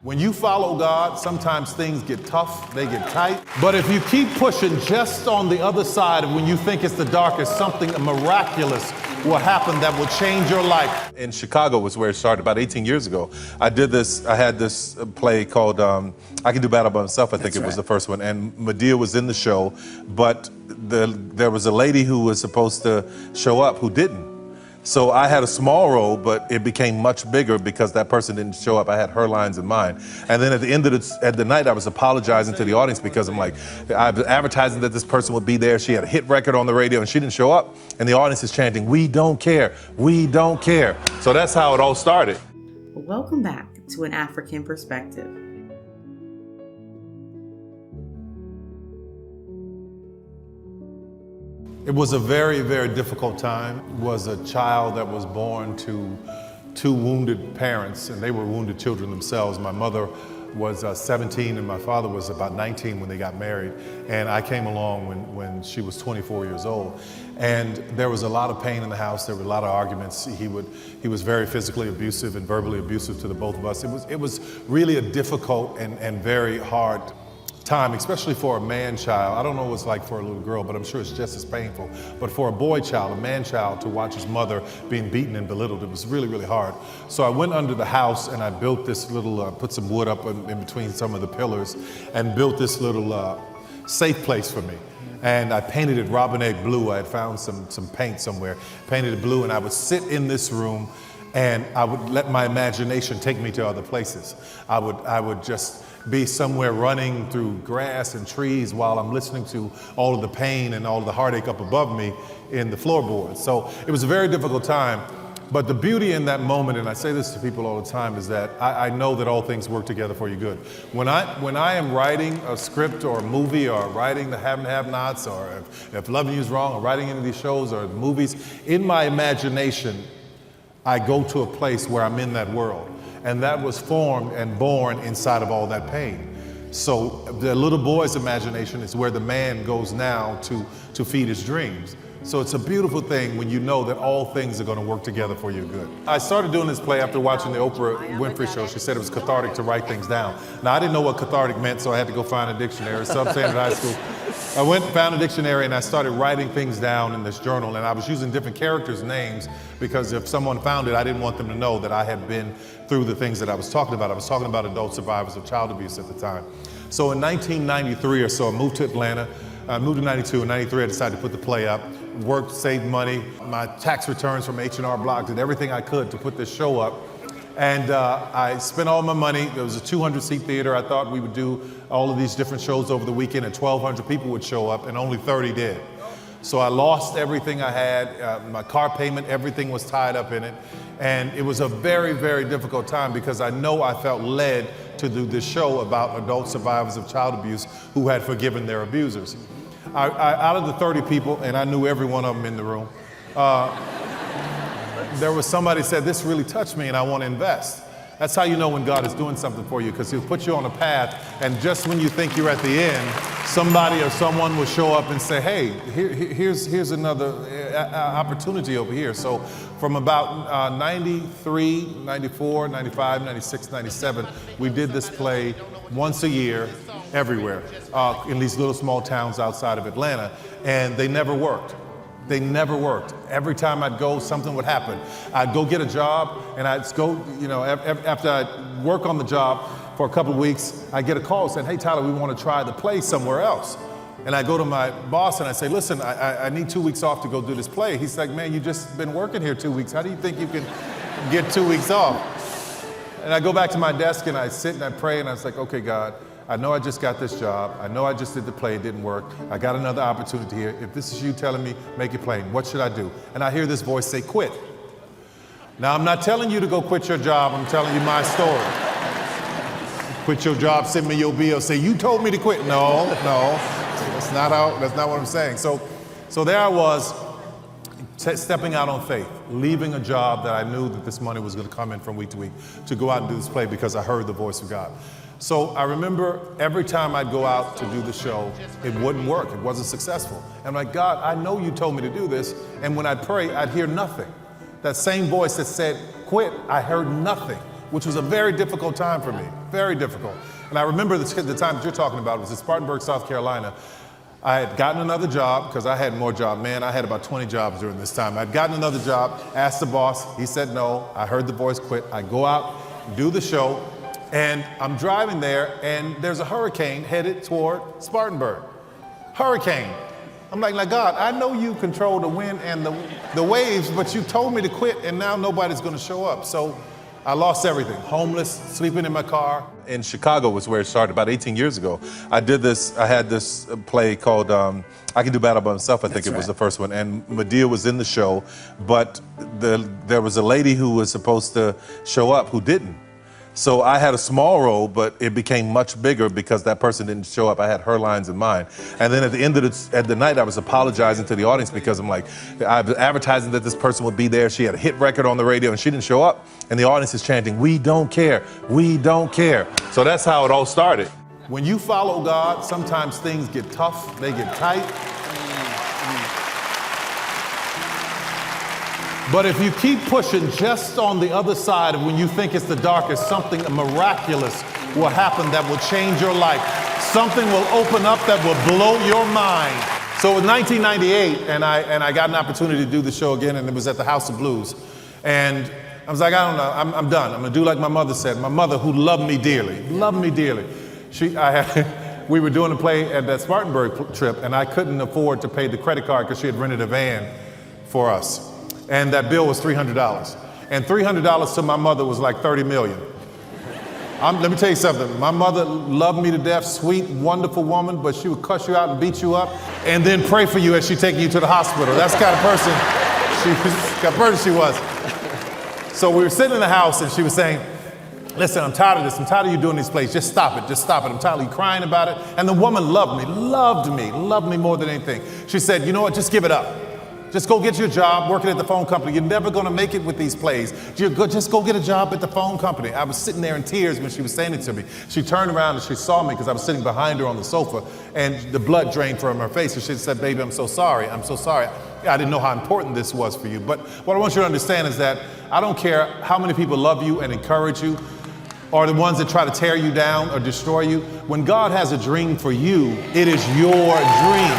When you follow God, sometimes things get tough, they get tight. But if you keep pushing just on the other side of when you think it's the darkest, something miraculous will happen that will change your life. In Chicago was where it started about 18 years ago. I had this play called I Can Do Battle by Myself, I think it was the first one. And Madea was in the show, but there was a lady who was supposed to show up who didn't. So I had a small role, but it became much bigger because that person didn't show up. I had her lines in mind. And then at the end of the night, I was apologizing to the audience because I'm like, I was advertising that this person would be there. She had a hit record on the radio and she didn't show up. And the audience is chanting, "We don't care, we don't care." So that's how it all started. Welcome back to An African Perspective. It was a very, very difficult time. It was a child that was born to two wounded parents, and they were wounded children themselves. My mother was 17 and my father was about 19 when they got married. And I came along when she was 24 years old. And there was a lot of pain in the house. There were a lot of arguments. He was very physically abusive and verbally abusive to the both of us. It was really a difficult and very hard time, especially for a man child. I don't know what it's like for a little girl, but I'm sure it's just as painful. But for a boy child, a man child, to watch his mother being beaten and belittled, it was really, really hard. So I went under the house and I built this little, put some wood up in between some of the pillars and built this little safe place for me. And I painted it robin egg blue. I had found some paint somewhere, painted it blue, and I would sit in this room and I would let my imagination take me to other places. I would just be somewhere running through grass and trees while I'm listening to all of the pain and all of the heartache up above me in the floorboards. So it was a very difficult time. But the beauty in that moment, and I say this to people all the time, is that I know that all things work together for your good. When I am writing a script or a movie or writing the Have and Have-Nots, or if Loving You Is Wrong, or writing any of these shows or movies, in my imagination, I go to a place where I'm in that world. And that was formed and born inside of all that pain. So the little boy's imagination is where the man goes now to feed his dreams. So it's a beautiful thing when you know that all things are going to work together for your good. I started doing this play after watching the Oprah Winfrey show. She said it was cathartic to write things down. Now, I didn't know what cathartic meant, so I had to go find a dictionary. So I'm saying in high school, I went and found a dictionary and I started writing things down in this journal. And I was using different characters' names because if someone found it, I didn't want them to know that I had been through the things that I was talking about. I was talking about adult survivors of child abuse at the time. So in 1993 or so, I moved to Atlanta. I moved in 92. In 93, I decided to put the play up. Worked, saved money. My tax returns from H&R Block, did everything I could to put this show up. And I spent all my money. There was a 200-seat theater. I thought we would do all of these different shows over the weekend and 1,200 people would show up, and only 30 did. So I lost everything I had. My car payment, everything was tied up in it. And it was a very, very difficult time because I know I felt led to do this show about adult survivors of child abuse who had forgiven their abusers. Out of the 30 people, and I knew every one of them in the room, there was somebody said, "This really touched me and I want to invest." That's how you know when God is doing something for you, because he'll put you on a path, and just when you think you're at the end, somebody or someone will show up and say, "Hey, here's another opportunity over here." So from about 93, 94, 95, 96, 97, we did this play once a year, everywhere, in these little small towns outside of Atlanta, and they never worked. They never worked. Every time I'd go, something would happen. I'd go get a job, and I'd go, after I'd work on the job for a couple of weeks, I'd get a call saying, "Hey, Tyler, we want to try the play somewhere else." And I go to my boss and I say, "Listen, I need 2 weeks off to go do this play." He's like, "Man, you just been working here 2 weeks. How do you think you can get 2 weeks off?" And I go back to my desk and I sit and I pray and I was like, "Okay, God, I know I just got this job. I know I just did the play, it didn't work. I got another opportunity here. If this is you telling me, make it plain. What should I do?" And I hear this voice say, "Quit." Now, I'm not telling you to go quit your job. I'm telling you my story. Quit your job, send me your bill, say, "You told me to quit." No. That's not what I'm saying. So there I was, stepping out on faith, leaving a job that I knew that this money was going to come in from week to week to go out and do this play because I heard the voice of God. So I remember every time I'd go out to do the show, it wouldn't work. It wasn't successful. And I'm like, "God, I know you told me to do this." And when I'd pray, I'd hear nothing. That same voice that said, "Quit," I heard nothing, which was a very difficult time for me. very difficult. And I remember the time that you're talking about, it was in Spartanburg, South Carolina. I had gotten another job, because I had more jobs. Man, I had about 20 jobs during this time. I'd gotten another job, asked the boss, he said no. I heard the voice, quit. I go out, do the show, and I'm driving there, and there's a hurricane headed toward Spartanburg. Hurricane. I'm like, God, I know you control the wind and the waves, but you told me to quit, and now nobody's going to show up. So I lost everything. Homeless, sleeping in my car. In Chicago was where it started about 18 years ago. I had this play called I Can Do Battle by Myself, I think it was the first one. And Madea was in the show, but there was a lady who was supposed to show up who didn't. So I had a small role, but it became much bigger because that person didn't show up. I had her lines in mind. And then at the end of the night, I was apologizing to the audience because I'm like, I was advertising that this person would be there. She had a hit record on the radio and she didn't show up. And the audience is chanting, "We don't care, we don't care." So that's how it all started. When you follow God, sometimes things get tough, they get tight. But if you keep pushing just on the other side of when you think it's the darkest, something miraculous will happen that will change your life. Something will open up that will blow your mind. So it was 1998, and I got an opportunity to do the show again, and it was at the House of Blues. And I was like, I don't know, I'm done. I'm gonna do like my mother said. My mother, who loved me dearly. We were doing a play at that Spartanburg trip, and I couldn't afford to pay the credit card because she had rented a van for us. And that bill was $300. And $300 to my mother was like 30 million. Let me tell you something. My mother loved me to death, sweet, wonderful woman, but she would cuss you out and beat you up and then pray for you as she's taking you to the hospital. That's the kind of person she was. So we were sitting in the house and she was saying, "Listen, I'm tired of this. I'm tired of you doing these plays. Just stop it. Just stop it. I'm tired of you crying about it." And the woman loved me more than anything. She said, "You know what? Just give it up. Just go get your job working at the phone company. You're never going to make it with these plays. Just go get a job at the phone company." I was sitting there in tears when she was saying it to me. She turned around and she saw me because I was sitting behind her on the sofa, and the blood drained from her face. And she said, "Baby, I'm so sorry. I'm so sorry. I didn't know how important this was for you." But what I want you to understand is that I don't care how many people love you and encourage you, or the ones that try to tear you down or destroy you. When God has a dream for you, it is your dream.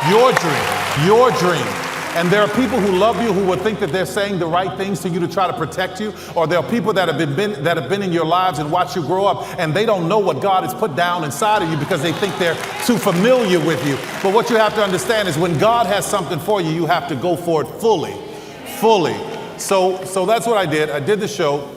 Your dream. Your dream. And there are people who love you who will think that they're saying the right things to you to try to protect you, or there are people that have been in your lives and watched you grow up, and they don't know what God has put down inside of you because they think they're too familiar with you. But what you have to understand is when God has something for you, you have to go for it fully. So that's what I did. I did the show.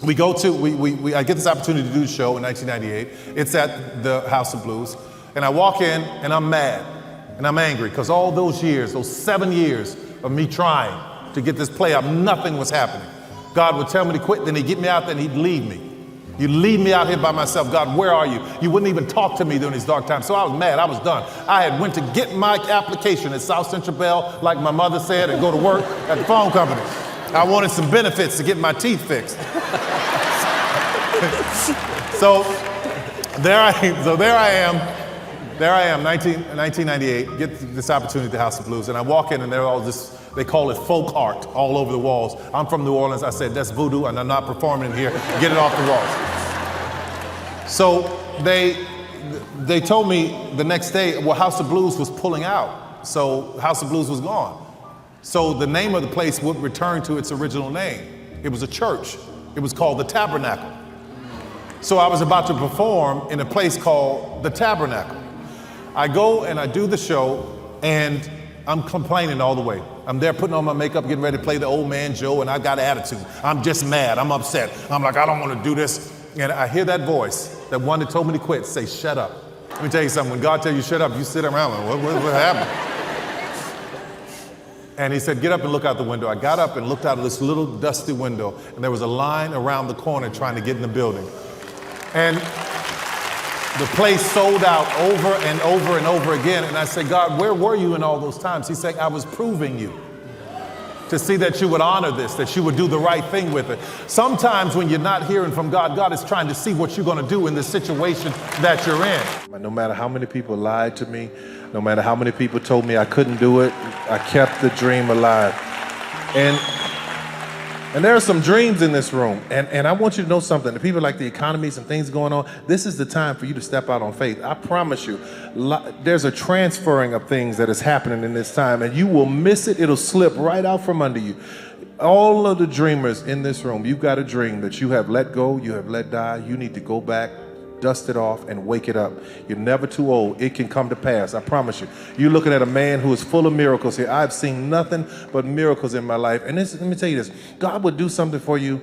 I get this opportunity to do the show in 1998. It's at the House of Blues. And I walk in and I'm mad. And I'm angry because all those years, those 7 years of me trying to get this play up, nothing was happening. God would tell me to quit, then he'd get me out there and he'd leave me. You leave me out here by myself. God, where are you? You wouldn't even talk to me during these dark times. So I was mad. I was done. I had went to get my application at South Central Bell, like my mother said, and go to work at the phone company. I wanted some benefits to get my teeth fixed. So there I am. 1998, get this opportunity at the House of Blues, and I walk in and they're all they call it folk art all over the walls. I'm from New Orleans. I said, "That's voodoo and I'm not performing here. Get it off the walls." So they told me the next day, well, House of Blues was pulling out. So House of Blues was gone. So the name of the place would return to its original name. It was a church. It was called the Tabernacle. So I was about to perform in a place called the Tabernacle. I go and I do the show, and I'm complaining all the way. I'm there putting on my makeup, getting ready to play the old man Joe, and I got attitude. I'm just mad. I'm upset. I'm like, I don't want to do this. And I hear that voice, that one that told me to quit, say, "Shut up." Let me tell you something. When God tells you shut up, you sit around like, what happened? And he said, "Get up and look out the window." I got up and looked out of this little dusty window, and there was a line around the corner trying to get in the building. And the place sold out over and over and over again. And I said, "God, where were you in all those times?" He said, "I was proving you to see that you would honor this, that you would do the right thing with it." Sometimes when you're not hearing from God, God is trying to see what you're going to do in the situation that you're in. No matter how many people lied to me, no matter how many people told me I couldn't do it, I kept the dream alive. And And there are some dreams in this room. And I want you to know something. The people like the economies and things going on, this is the time for you to step out on faith. I promise you, there's a transferring of things that is happening in this time, and you will miss it. It'll slip right out from under you. All of the dreamers in this room, you've got a dream that you have let go, you have let die. You need to go back, dust it off, and wake it up. You're never too old. It can come to pass. I promise you. You're looking at a man who is full of miracles here. I've seen nothing but miracles in my life. And let me tell you this. God will do something for you.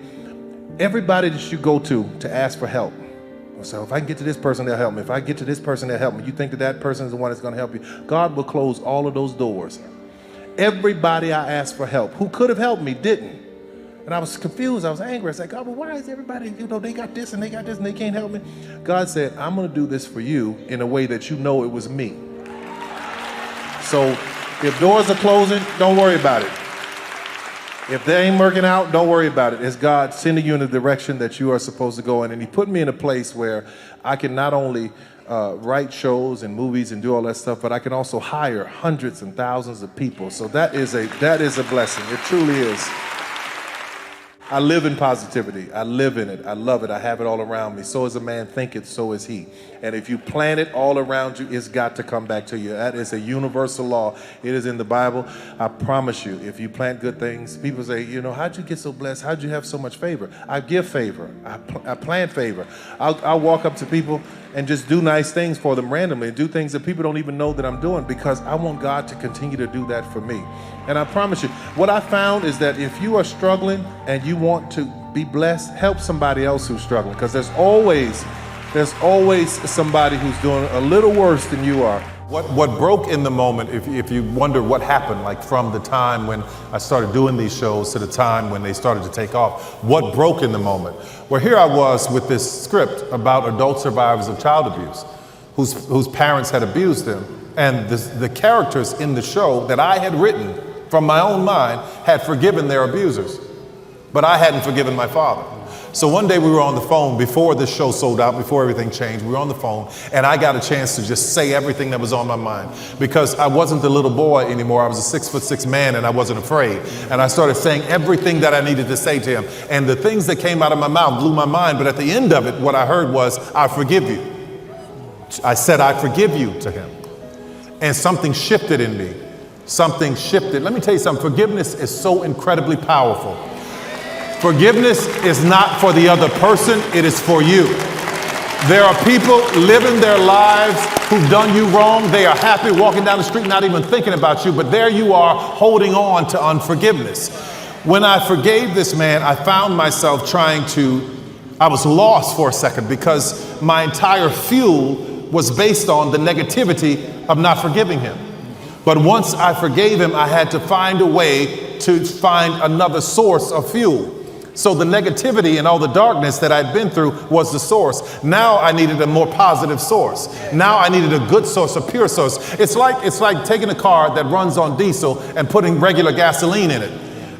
Everybody that you go to ask for help. So if I can get to this person, they'll help me. If I get to this person, they'll help me. You think that person is the one that's going to help you. God will close all of those doors. Everybody I asked for help, who could have helped me, didn't. And I was confused. I was angry. I said, God, well, why is everybody, they got this and they got this and they can't help me? God said, I'm going to do this for you in a way that you know it was me. So if doors are closing, don't worry about it. If they ain't working out, don't worry about it. It's God sending you in the direction that you are supposed to go in. And he put me in a place where I can not only write shows and movies and do all that stuff, but I can also hire hundreds and thousands of people. So that is a blessing. It truly is. I live in positivity. I live in it. I love it. I have it all around me. So as a man thinketh, so is he. And if you plant it all around you, it's got to come back to you. That is a universal law. It is in the Bible. I promise you, if you plant good things, people say, how'd you get so blessed? How'd you have so much favor? I give favor. I plant favor. I'll walk up to people and just do nice things for them randomly, and do things that people don't even know that I'm doing, because I want God to continue to do that for me. And I promise you, what I found is that if you are struggling and you want to be blessed, help somebody else who's struggling, because there's always somebody who's doing a little worse than you are. What broke in the moment, if you wonder what happened, like from the time when I started doing these shows to the time when they started to take off, what broke in the moment? Well, here I was with this script about adult survivors of child abuse whose parents had abused them. And the characters in the show that I had written from my own mind had forgiven their abusers, but I hadn't forgiven my father. So one day we were on the phone before the show sold out, before everything changed. We were on the phone, and I got a chance to just say everything that was on my mind, because I wasn't the little boy anymore. I was a 6'6" man, and I wasn't afraid. And I started saying everything that I needed to say to him. And the things that came out of my mouth blew my mind. But at the end of it, what I heard was, I forgive you. I said, I forgive you to him. And something shifted in me. Something shifted. Let me tell you something. Forgiveness is so incredibly powerful. Forgiveness is not for the other person, it is for you. There are people living their lives who've done you wrong. They are happy walking down the street, not even thinking about you, but there you are holding on to unforgiveness. When I forgave this man, I found myself I was lost for a second, because my entire fuel was based on the negativity of not forgiving him. But once I forgave him, I had to find a way to find another source of fuel. So the negativity and all the darkness that I'd been through was the source. Now I needed a more positive source. Now I needed a good source, a pure source. It's like taking a car that runs on diesel and putting regular gasoline in it.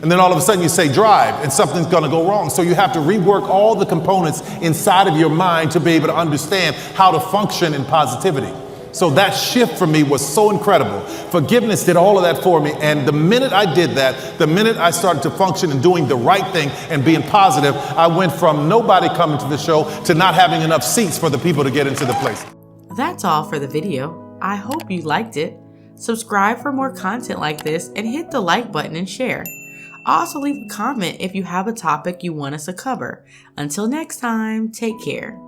And then all of a sudden you say drive, and something's going to go wrong. So you have to rework all the components inside of your mind to be able to understand how to function in positivity. So that shift for me was so incredible. Forgiveness did all of that for me. And the minute I did that, the minute I started to function and doing the right thing and being positive, I went from nobody coming to the show to not having enough seats for the people to get into the place. That's all for the video. I hope you liked it. Subscribe for more content like this and hit the like button and share. Also leave a comment if you have a topic you want us to cover. Until next time, take care.